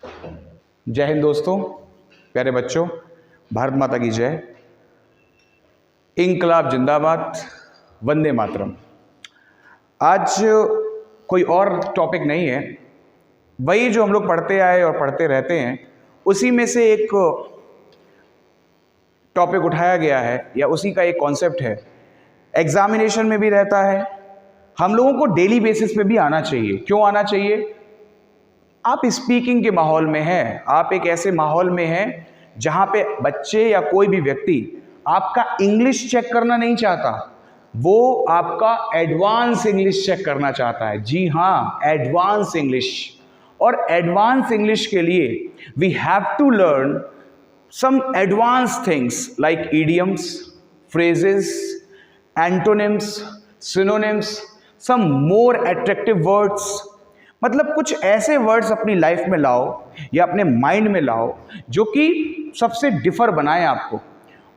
जय हिंद दोस्तों, प्यारे बच्चों, भारत माता की जय, इंकलाब जिंदाबाद, वंदे मातरम। आज कोई और टॉपिक नहीं है, वही जो हम लोग पढ़ते आए और पढ़ते रहते हैं उसी में से एक टॉपिक उठाया गया है या उसी का एक कॉन्सेप्ट है। एग्जामिनेशन में भी रहता है, हम लोगों को डेली बेसिस पे भी आना चाहिए। क्यों आना चाहिए? आप स्पीकिंग के माहौल में हैं, आप एक ऐसे माहौल में हैं जहां पे बच्चे या कोई भी व्यक्ति आपका इंग्लिश चेक करना नहीं चाहता, वो आपका एडवांस इंग्लिश चेक करना चाहता है। जी हाँ, एडवांस इंग्लिश। और एडवांस इंग्लिश के लिए we have to learn some advance things like idioms, phrases, antonyms, synonyms, some more attractive words। मतलब कुछ ऐसे वर्ड्स अपनी लाइफ में लाओ या अपने माइंड में लाओ जो कि सबसे डिफर बनाए आपको,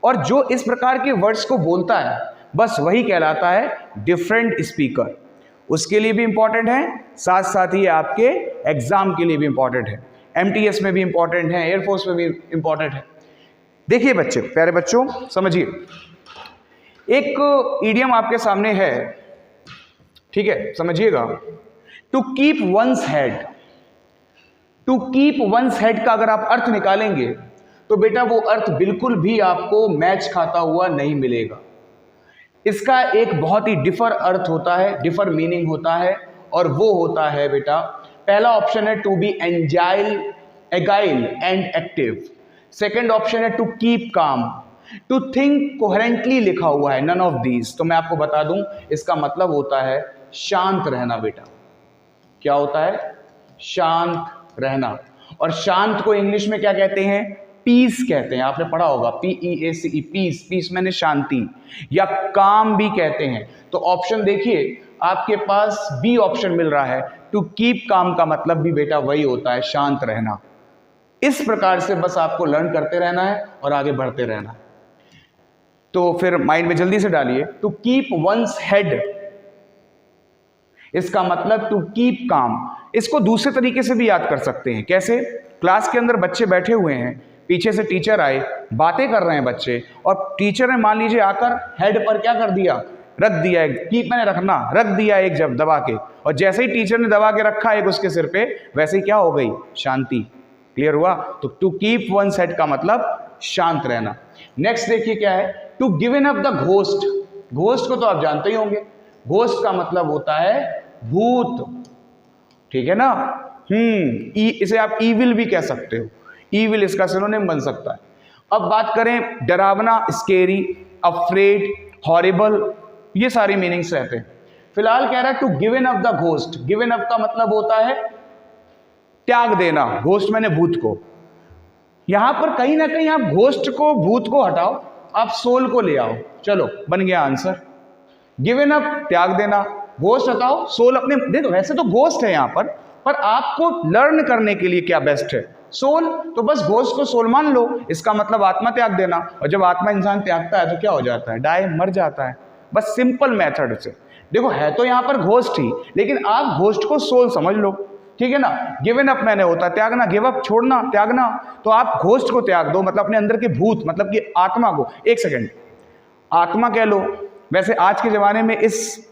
और जो इस प्रकार के वर्ड्स को बोलता है बस वही कहलाता है डिफरेंट स्पीकर। उसके लिए भी इंपॉर्टेंट है, साथ साथ ही आपके एग्जाम के लिए भी इंपॉर्टेंट है, MTS में भी इंपॉर्टेंट है, एयरफोर्स में भी इंपॉर्टेंट है। देखिए बच्चे, प्यारे बच्चों, समझिए, एक ईडियम आपके सामने है, ठीक है, समझिएगा। To keep one's head, to keep one's head का अगर आप अर्थ निकालेंगे तो बेटा वो अर्थ बिल्कुल भी आपको मैच खाता हुआ नहीं मिलेगा। इसका एक बहुत ही डिफर अर्थ होता है, डिफर मीनिंग होता है, और वो होता है बेटा, पहला ऑप्शन है to be agile and active. Second option है to keep calm. To think coherently लिखा हुआ है, नन ऑफ दीज। तो मैं आपको बता दूं, इसका मतलब होता है शांत रहना बेटा। क्या होता है? शांत रहना। और शांत को इंग्लिश में क्या कहते हैं? पीस कहते हैं। आपने पढ़ा होगा, PEACE, पीस। पीस मैंने शांति, या काम भी कहते हैं। तो ऑप्शन देखिए, आपके पास बी ऑप्शन मिल रहा है। टू कीप काम का मतलब भी बेटा वही होता है, शांत रहना। इस प्रकार से बस आपको लर्न करते रहना है और आगे बढ़ते रहना है। तो फिर माइंड में जल्दी से डालिए, टू कीप वंस हेड, इसका मतलब टू कीप काम। इसको दूसरे तरीके से भी याद कर सकते हैं। कैसे? क्लास के अंदर बच्चे बैठे हुए हैं, पीछे से टीचर आए, बातें कर रहे हैं बच्चे, और टीचर ने मान लीजिए आकर हेड पर क्या कर दिया? रख दिया। कीप मैंने रखना, रख दिया एक जब दबा के, और जैसे ही टीचर ने दबा के रखा एक उसके सिर पे, वैसे ही क्या हो गई? शांति। क्लियर हुआ? तो टू कीप वंस हेड का मतलब शांत रहना। नेक्स्ट देखिए क्या है, to given up the ghost. Ghost को तो आप जानते ही होंगे, घोस्ट का मतलब होता है भूत, ठीक है ना? इसे आप ईविल भी कह सकते हो, ईविल इसका सिनोनिम बन सकता है। अब बात करें डरावना, स्केरी, अफ्रेड, हॉरिबल, ये सारी मीनिंग्स रहते हैं। फिलहाल कह रहा है to given up the ghost. Given up का मतलब होता है त्याग देना, घोस्ट मैंने भूत को। यहां पर कहीं ना कहीं आप घोस्ट को, भूत को हटाओ, आप सोल को ले आओ। चलो, बन गया आंसर। गिवन अप त्याग देना, घोस्ट हटाओ, सोल अपने। देखो वैसे तो घोस्ट है यहां पर आपको लर्न करने के लिए क्या बेस्ट है? सोल। तो बस घोस्ट को सोल मान लो, इसका मतलब आत्मा त्याग देना। और जब आत्मा इंसान त्यागता है तो क्या हो जाता है? डाई, मर जाता है। बस सिंपल मेथड से देखो, है तो यहां पर घोस्ट ही, लेकिन आप घोस्ट को सोल समझ लो, ठीक है ना? गिवन अप मैंने होता है त्यागना, गिव अप छोड़ना, त्यागना। तो आप घोस्ट को त्याग दो, मतलब अपने अंदर के भूत, मतलब कि आत्मा को। एक सेकेंड, आत्मा कह लो। वैसे आज के जमाने में, इस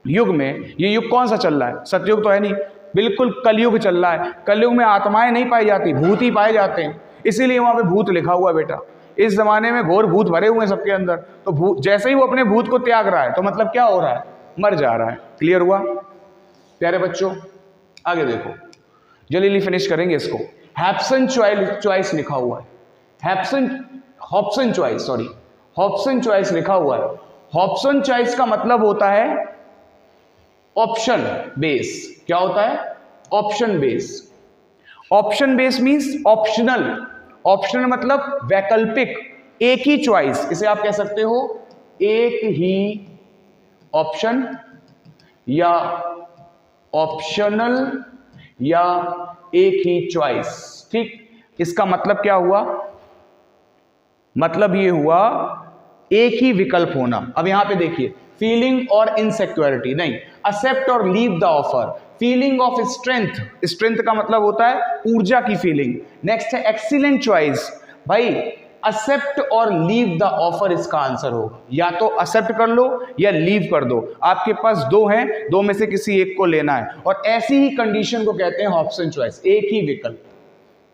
युग में, ये युग कौन सा चल रहा है? सतयुग तो है नहीं, बिल्कुल कलयुग चल रहा है। कलयुग में आत्माएं नहीं पाई जाती, भूत ही पाए जाते हैं, इसीलिए वहां पे भूत लिखा हुआ है बेटा। इस जमाने में घोर भूत भरे हुए हैं सबके अंदर। तो भूत जैसे ही वो अपने भूत को त्याग रहा है तो मतलब क्या हो रहा है? मर जा रहा है। क्लियर हुआ प्यारे बच्चों? आगे देखो, जल्दी फिनिश करेंगे इसको। हैप्सन चॉइस लिखा हुआ है, Hobson choice, sorry, Hobson choice लिखा हुआ है। हॉब्सन चॉइस का मतलब होता है ऑप्शन बेस। क्या होता है? Option base. Option base means optional. Optional मतलब वैकल्पिक, एक ही चॉइस। इसे आप कह सकते हो एक ही ऑप्शन, या ऑप्शनल, या एक ही चॉइस। ठीक, इसका मतलब क्या हुआ? मतलब ये हुआ एक ही विकल्प होना। अब यहां पे देखिए, फीलिंग और इनसिक्योरिटी नहीं, एक्सेप्ट और leave the offer, feeling of strength, strength का मतलब होता है ऊर्जा की फीलिंग। नेक्स्ट है एक्सीलेंट चॉइस, भाई एक्सेप्ट और लीव द ऑफर इसका आंसर होगा, या तो एक्सेप्ट कर लो या लीव कर दो, आपके पास दो हैं, दो में से किसी एक को लेना है, और ऐसी ही कंडीशन को कहते हैं ऑप्शन चॉइस, एक ही विकल्प।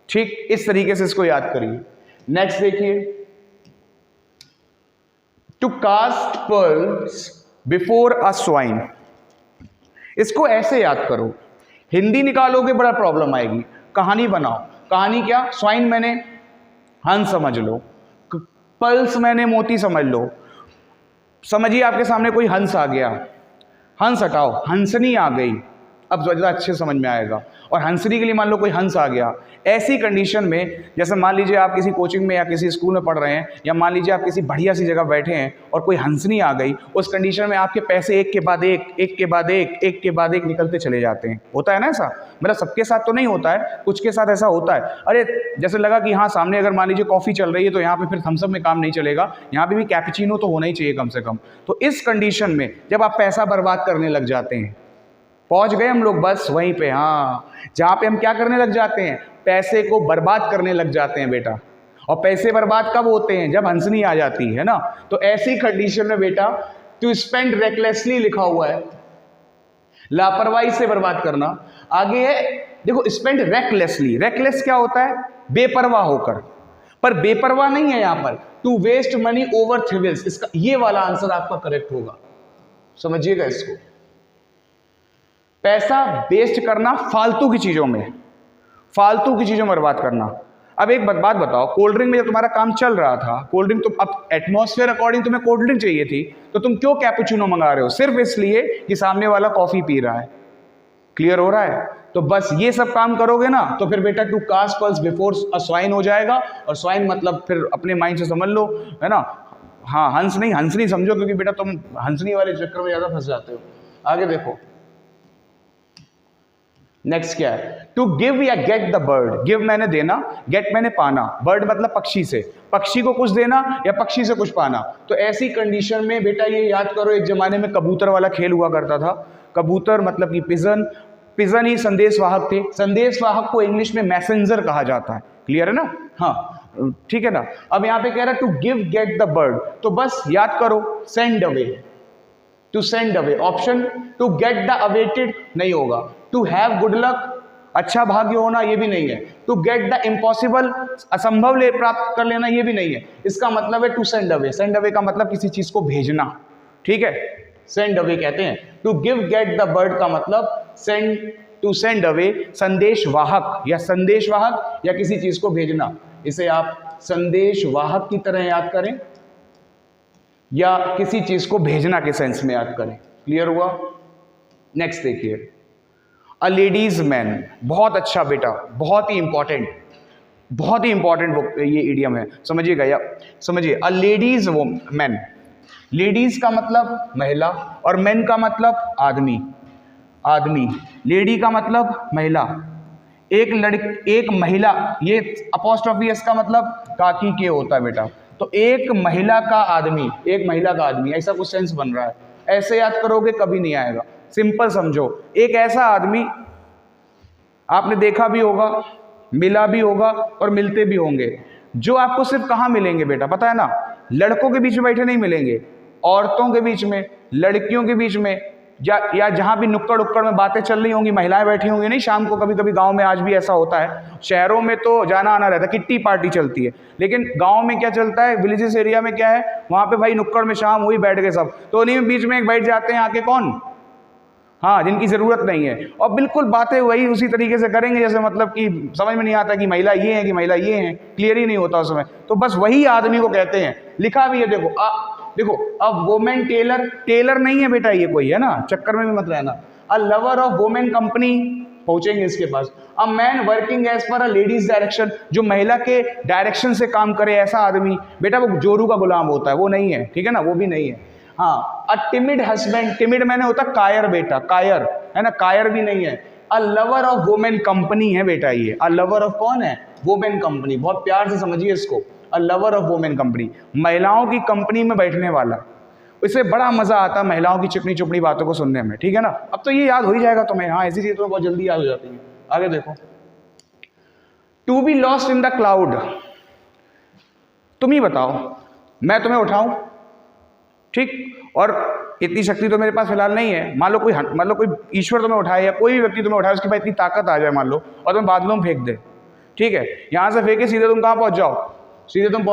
ठीक, इस तरीके से इसको याद करिए। नेक्स्ट देखिए, to cast pearls before a swine, इसको ऐसे याद करो, हिंदी निकालोगे बड़ा प्रॉब्लम आएगी। कहानी बनाओ, कहानी क्या, स्वाइन मैंने हंस समझ लो, पल्स मैंने मोती समझ लो। समझिए आपके सामने कोई हंस आ गया, हंस हटाओ, हंसनी आ गई, अब ज़्यादा अच्छे समझ में आएगा। और हंसनी के लिए मान लो कोई हंस आ गया, ऐसी कंडीशन में जैसे मान लीजिए आप किसी कोचिंग में या किसी स्कूल में पढ़ रहे हैं, या मान लीजिए आप किसी बढ़िया सी जगह बैठे हैं और कोई हंसनी आ गई, उस कंडीशन में आपके पैसे एक के बाद एक, एक के बाद एक, एक के बाद एक निकलते चले जाते हैं। होता है ना ऐसा, मतलब सबके साथ तो नहीं होता है, कुछ के साथ ऐसा होता है। अरे जैसे लगा कि हाँ सामने अगर मान लीजिए कॉफ़ी चल रही है तो यहाँ पे फिर थम्स अप में काम नहीं चलेगा, यहाँ पे भी कैपुचिनो तो होना ही चाहिए कम से कम। तो इस कंडीशन में जब आप पैसा बर्बाद करने लग जाते हैं, पहुंच गए हम लोग बस वहीं पे, हाँ जहाँ पे हम क्या करने लग जाते हैं, पैसे को बर्बाद करने लग जाते हैं बेटा। और पैसे बर्बाद कब होते हैं, जब हंसनी आ जाती है ना। तो ऐसी कंडीशन में बेटा टू स्पेंड रेकलेसली लिखा हुआ है, लापरवाही से बर्बाद करना। आगे है देखो स्पेंड रेकलेसली, रेकलेस क्या होता है, बेपरवाह होकर, पर बेपरवाह नहीं है यहाँ पर, टू वेस्ट मनी ओवर थ्रिविल्स, इसका ये वाला आंसर आपका करेक्ट होगा, समझिएगा इसको। पैसा वेस्ट करना फालतू की चीजों में, फालतू की चीजों में बर्बाद करना। अब एक बात बताओ, कोल्ड ड्रिंक में जब तुम्हारा काम चल रहा था, कोल्ड ड्रिंक, तो अब एटमॉस्फेयर अकॉर्डिंग तुम्हें कोल्ड ड्रिंक चाहिए थी, तो तुम क्यों कैपुचिनो मंगा रहे हो, सिर्फ इसलिए कि सामने वाला कॉफी पी रहा है। क्लियर हो रहा है। तो बस ये सब काम करोगे ना तो फिर बेटा to cast pearls before a swine हो जाएगा। और स्वाइन मतलब फिर अपने माइंड से समझ लो, है ना। हाँ हंस नहीं, हंसनी समझो, क्योंकि बेटा तुम हंसनी वाले चक्कर में ज्यादा फंस जाते हो। आगे देखो नेक्स्ट क्या है, टू गिव या गेट द बर्ड। गिव मैंने देना, गेट मैंने पाना, बर्ड मतलब पक्षी से, पक्षी को कुछ देना या पक्षी से कुछ पाना। तो ऐसी कंडीशन में बेटा ये याद करो, एक जमाने में कबूतर वाला खेल हुआ करता था। कबूतर मतलब कि पिजन, पिजन ही संदेशवाहक थे। संदेशवाहक को इंग्लिश में मैसेंजर कहा जाता है। क्लियर है ना, हाँ ठीक है ना। अब यहाँ पे कह रहा है to give get the bird, तो बस याद करो send away, to send away. Option to get the awaited नहीं होगा, टू हैव गुड लक अच्छा भाग्य होना ये भी नहीं है, टू गेट द इम्पॉसिबल असंभव ले प्राप्त कर लेना ये भी नहीं है। इसका मतलब है to send away. Send away का मतलब किसी चीज को भेजना, ठीक है, सेंड अवे कहते हैं। To give get the bird का मतलब सेंड, टू सेंड अवे संदेशवाहक या संदेशवाहक या किसी चीज को भेजना। इसे आप संदेशवाहक की तरह याद करें या किसी चीज को भेजना के सेंस में याद करें। क्लियर हुआ। नेक्स्ट देखिए, अ लेडीज मैन, बहुत अच्छा बेटा, बहुत ही इंपॉर्टेंट, बहुत ही इंपॉर्टेंट ये इडियम है, समझिएगा या समझिए। अ लेडीज वो मैन, लेडीज का मतलब महिला और मैन का मतलब आदमी, आदमी, लेडी का मतलब महिला, एक लड़की एक महिला, ये अपॉस्ट्रोफी एस का मतलब काकी के होता है बेटा। तो एक महिला का आदमी, एक महिला का आदमी, ऐसा कुछ सेंस बन रहा है। ऐसे याद करोगे कभी नहीं आएगा। सिंपल समझो, एक ऐसा आदमी आपने देखा भी होगा, मिला भी होगा और मिलते भी होंगे, जो आपको सिर्फ कहाँ मिलेंगे बेटा पता है ना, लड़कों के बीच में बैठे नहीं मिलेंगे, औरतों के बीच में, लड़कियों के बीच में, या जहाँ भी नुक्कड़ उक्कड़ में बातें चल रही होंगी, महिलाएं बैठी होंगी, नहीं शाम को कभी कभी गांव में आज भी ऐसा होता है। शहरों में तो जाना आना रहता है, किट्टी पार्टी चलती है, लेकिन गांव में क्या चलता है, विलेजेस एरिया में क्या है, वहाँ पे भाई नुक्कड़ में शाम हुई बैठ गए सब, तो उन्हीं में बीच में एक बैठ जाते हैं आके कौन, हाँ जिनकी ज़रूरत नहीं है, और बिल्कुल बातें वही उसी तरीके से करेंगे जैसे मतलब कि समझ में नहीं आता कि महिला ये है कि महिला ये है, क्लियर ही नहीं होता उसमें। तो बस वही आदमी को कहते हैं, लिखा भी है देखो, देखो अब वोमेन टेलर, टेलर नहीं है बेटा ये कोई, है ना, चक्कर में भी मत रहना। A lover of women company, पहुंचेंगे इसके पास। अ मैन वर्किंग एज पर अ लेडीज डायरेक्शन, जो महिला के डायरेक्शन से काम करे ऐसा आदमी, बेटा वो जोरू का गुलाम होता है, वो नहीं है, ठीक है ना, वो भी नहीं है। हाँ, अ टिमिड हस्बैंड, टिमिड मैंने होता कायर बेटा, कायर है ना, कायर भी नहीं है। अ लवर ऑफ वोमेन कंपनी है बेटा ये, अ लवर ऑफ कौन है, वोमेन कंपनी, बहुत प्यार से समझिए इसको। अ लवर ऑफ वोमेन कंपनी, महिलाओं की कंपनी में बैठने वाला, इससे बड़ा मजा आता है महिलाओं की चिकनी चुपड़ी बातों को सुनने में, ठीक है ना। अब तो ये याद हो ही जाएगा तुम्हें, हाँ ऐसी चीजें तो बहुत जल्दी याद हो जाती है। आगे देखो, to be lost in the cloud. तुम ही बताओ, मैं तुम्हें उठाऊं, ठीक, और इतनी शक्ति तो मेरे पास फिलहाल नहीं है। मान लो कोई ईश्वर तुम्हें उठाए या कोई भी व्यक्ति तुम्हें उठाए, उसके पास इतनी ताकत आ जाए मान लो, और तुम्हें बादलों में फेंक दे, ठीक है, यहां से फेंके सीधे तुम कहां पहुंच जाओ, सीधे तुम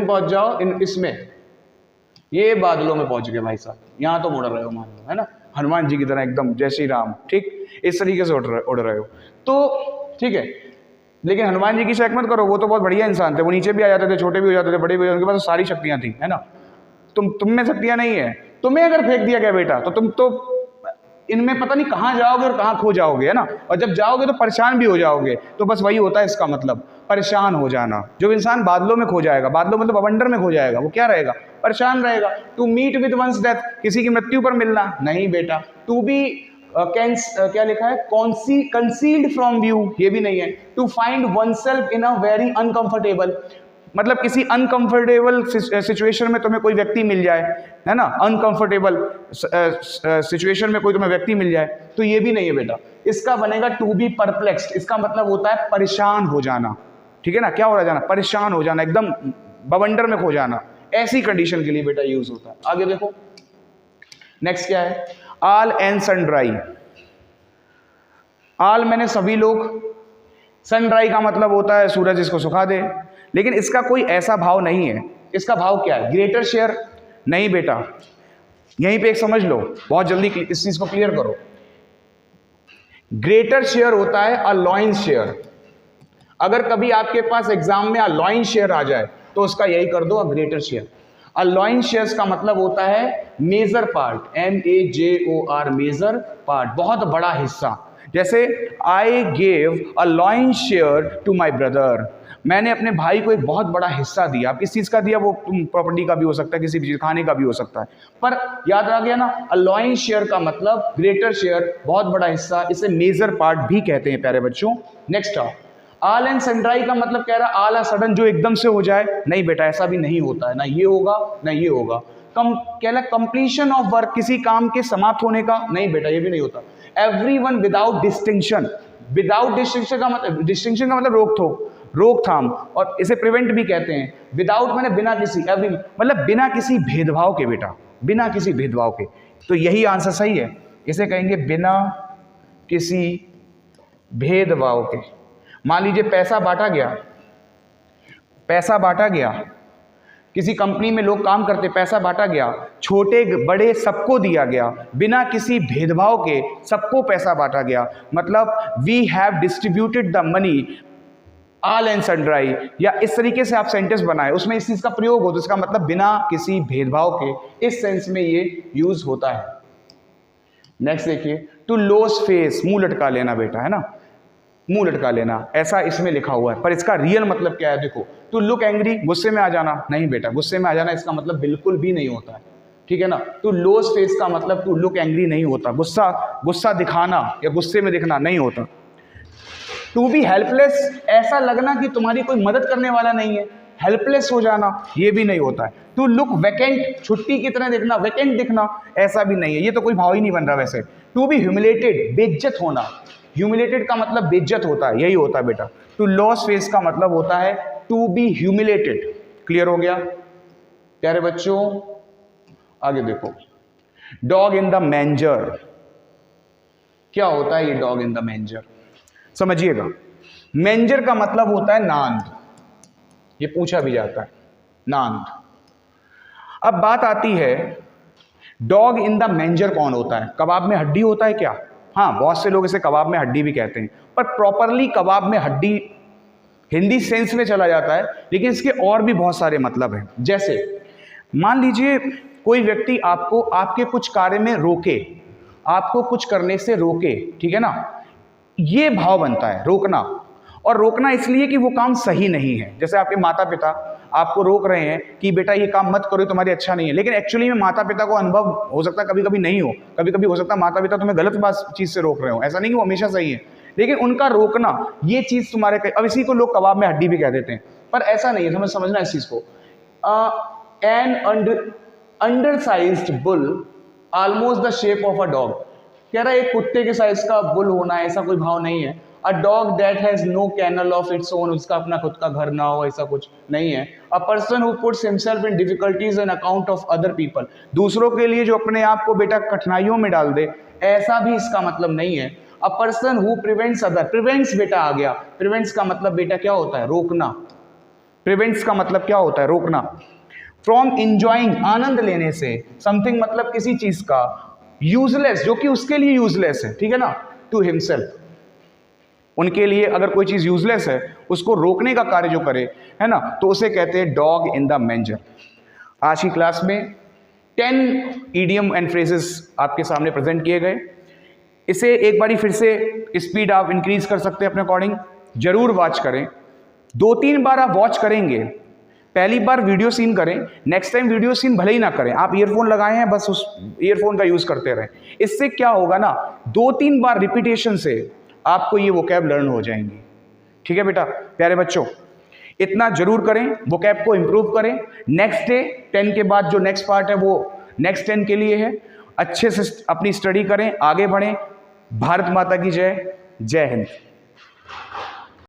पहुंच जाओ इसमें, ये बादलों में पहुंच गए भाई साहब, यहां तो उड़ रहे हो मान लो, है ना, हनुमान जी की तरह एकदम जय श्री राम, ठीक, इस तरीके से उड़ रहे हो तो ठीक है। लेकिन हनुमान जी की शक मत करो, वो तो बहुत बढ़िया इंसान थे, वो नीचे भी आ जाते थे, छोटे भी हो जाते थे, बड़े भी हो जाते थे, उनके पास सारी शक्तियां थी, है ना। तुम में शक्तियां नहीं है, तुम्हें अगर फेंक दिया गया बेटा तो तुम तो इनमें पता नहीं कहां जाओगे और कहां खो जाओगे, है ना। और जब जाओगे तो परेशान भी हो जाओगे, तो बस वही होता है इसका मतलब, परेशान हो जाना। जो इंसान बादलों में खो जाएगा, बादलों मतलब बवंडर में खो जाएगा, वो क्या रहेगा, परेशान रहेगा। To meet with one's death, किसी की मृत्यु पर मिलना नहीं बेटा। टू बी क्या लिखा है, कंसील्ड फ्रॉम व्यू, ये भी नहीं है। To find oneself in a very uncomfortable, मतलब किसी अनकंफर्टेबल सिचुएशन में तुम्हें कोई व्यक्ति मिल जाए, है ना, अनकंफर्टेबल सिचुएशन में कोई तुम्हें व्यक्ति मिल जाए, तो ये भी नहीं है बेटा। इसका बनेगा टू बी परप्लेक्स्ड, इसका मतलब होता है परेशान हो जाना, ठीक है ना। क्या हो जाना, परेशान हो जाना, एकदम बवंडर में खो जाना, ऐसी कंडीशन के लिए बेटा यूज होता है। आगे देखो, नेक्स्ट क्या है, ऑल एंड सनड्राई। ऑल मैंने सभी लोग, सनड्राई का मतलब होता है सूरज इसको सुखा दे, लेकिन इसका कोई ऐसा भाव नहीं है। इसका भाव क्या है, ग्रेटर शेयर नहीं बेटा। यहीं पे एक समझ लो, बहुत जल्दी इस चीज को क्लियर करो। ग्रेटर शेयर होता है अलॉइंस शेयर। अगर कभी आपके पास एग्जाम में अलॉइंस शेयर आ जाए तो उसका यही कर दो ग्रेटर शेयर। अलॉइंस शेयर्स का मतलब होता है major part, MAJOR, major part, बहुत बड़ा हिस्सा। जैसे I gave a lion's share to my brother, मैंने अपने भाई को एक बहुत बड़ा हिस्सा दिया। आप किस चीज का दिया, वो प्रॉपर्टी का भी हो सकता है, किसी भी चीज खाने का भी हो सकता है, पर याद रह गया ना, अलॉइंस शेयर का मतलब ग्रेटर शेयर, बहुत बड़ा हिस्सा, इसे मेजर पार्ट भी कहते हैं प्यारे बच्चों। नेक्स्ट ऑल एंड सनड्राई का मतलब कह रहा ऑल आ सडन, जो एकदम से हो जाए, नहीं बेटा ऐसा भी नहीं होता है, ना ये होगा ना ये होगा। कंप्लीशन ऑफ वर्क, किसी काम के समाप्त होने का, नहीं बेटा ये भी नहीं होता। Everyone without distinction, without distinction का मतलब रोकथाम, और इसे प्रिवेंट भी कहते हैं। विदाउट मैंने बिना किसी, एवरी मतलब बिना किसी भेदभाव के बेटा, बिना किसी भेदभाव के, तो यही आंसर सही है। इसे कहेंगे बिना किसी भेदभाव के। मान लीजिए पैसा बांटा गया, किसी कंपनी में लोग काम करते, पैसा बांटा गया, छोटे बड़े सबको दिया गया, बिना किसी भेदभाव के सबको पैसा बांटा गया, मतलब we have distributed the money all and sundry, या इस तरीके से आप सेंटेंस बनाए, उसमें इस चीज का प्रयोग हो, तो इसका मतलब बिना किसी भेदभाव के, इस सेंस में ये यूज होता है। नेक्स्ट देखिए, टू लॉस फेस, मुंह लटका लेना बेटा, है ना, मुंह लटका लेना, ऐसा इसमें लिखा हुआ है, पर इसका रियल मतलब क्या है देखो। टू लुक एंग्री, गुस्से में आ जाना, नहीं बेटा गुस्से में आ जाना इसका मतलब बिल्कुल भी नहीं होता है, ठीक है ना। टू लॉस फेस का मतलब टू लुक एंग्री नहीं होता, गुस्सा दिखाना या गुस्से में दिखना नहीं होता। टू बी हेल्पलेस, ऐसा लगना कि तुम्हारी कोई मदद करने वाला नहीं है, हेल्पलेस हो जाना, ये भी नहीं होता है। टू लुक वैकेंट, छुट्टी की तरह दिखना, वैकेंट दिखना, ऐसा भी नहीं है, ये तो कोई भाव ही नहीं बन रहा वैसे। टू बी ह्यूमिलेटेड, बेइज्जत होना, ह्यूमिलेटेड का मतलब बेइज्जत होता है, यही होता है बेटा। टू लॉस फेस का मतलब होता है टू बी ह्यूमिलेटेड। क्लियर हो गया प्यारे बच्चों। आगे देखो, डॉग इन द मैंजर, क्या होता है ये डॉग इन द मैंजर, समझिएगा। मैंजर का मतलब होता है नांद, ये पूछा भी जाता है, नांद। अब बात आती है डॉग इन द मैंजर कौन होता है, कबाब में हड्डी होता है क्या, हाँ बहुत से लोग इसे कबाब में हड्डी भी कहते हैं, पर प्रॉपरली कबाब में हड्डी हिंदी सेंस में चला जाता है, लेकिन इसके और भी बहुत सारे मतलब हैं। जैसे मान लीजिए कोई व्यक्ति आपको आपके कुछ कार्य में रोके, आपको कुछ करने से रोके, ठीक है ना, ये भाव बनता है रोकना। और रोकना इसलिए कि वो काम सही नहीं है, जैसे आपके माता पिता आपको रोक रहे हैं कि बेटा ये काम मत करो, तुम्हारी अच्छा नहीं है, लेकिन एक्चुअली में माता पिता को अनुभव हो सकता है कभी कभी नहीं हो, कभी कभी हो सकता है माता पिता तुम्हें गलत बात चीज से रोक रहे हो, ऐसा नहीं कि वो हमेशा सही है, लेकिन उनका रोकना ये चीज तुम्हारे, अब इसी को लोग कबाब में हड्डी भी कह देते हैं, पर ऐसा नहीं है, समझना इस चीज को। An undersized bull almost the shape of a dog. कह रहा है एक कुत्ते के साइज का बुल होना, ऐसा कोई भाव नहीं है। A dog that has no kennel of its own, उसका अपना खुद का घर ना हो, ऐसा कुछ नहीं है। A person who puts himself in difficulties on account of other people, दूसरों के लिए जो अपने आप को बेटा कठिनाइयों में डाल दे, ऐसा भी इसका मतलब नहीं है। A person who prevents other, prevents बेटा आ गया, प्रिवेंट्स का मतलब बेटा क्या होता है? रोकना। प्रिवेंट्स का मतलब क्या होता है? रोकना। फ्रॉम इंजॉइंग, आनंद लेने से, समथिंग मतलब किसी चीज का, यूजलेस जो कि उसके लिए यूजलेस है, ठीक है ना, टू हिमसेल्फ, उनके लिए अगर कोई चीज यूजलेस है उसको रोकने का कार्य जो करे, है ना, तो उसे कहते हैं डॉग इन द मैंजर। आज की क्लास में 10 इडियम एंड फ्रेजेस आपके सामने प्रेजेंट किए गए। इसे एक बारी फिर से स्पीड आप इंक्रीज कर सकते हैं अपने अकॉर्डिंग, जरूर वॉच करें। 2-3 बार आप वॉच करेंगे, पहली बार वीडियो सीन करें, नेक्स्ट टाइम वीडियो सीन भले ही ना करें, आप ईयरफोन लगाए हैं बस उस ईयरफोन का यूज करते रहें। इससे क्या होगा ना, 2-3 बार रिपीटेशन से आपको ये वोकैब लर्न हो जाएंगी। ठीक है बेटा, प्यारे बच्चों, इतना जरूर करें, वोकैब को इंप्रूव करें। नेक्स्ट डे 10 के बाद जो नेक्स्ट पार्ट है वो नेक्स्ट 10 के लिए है। अच्छे से अपनी स्टडी करें, आगे बढ़ें। भारत माता की जय, जय हिंद।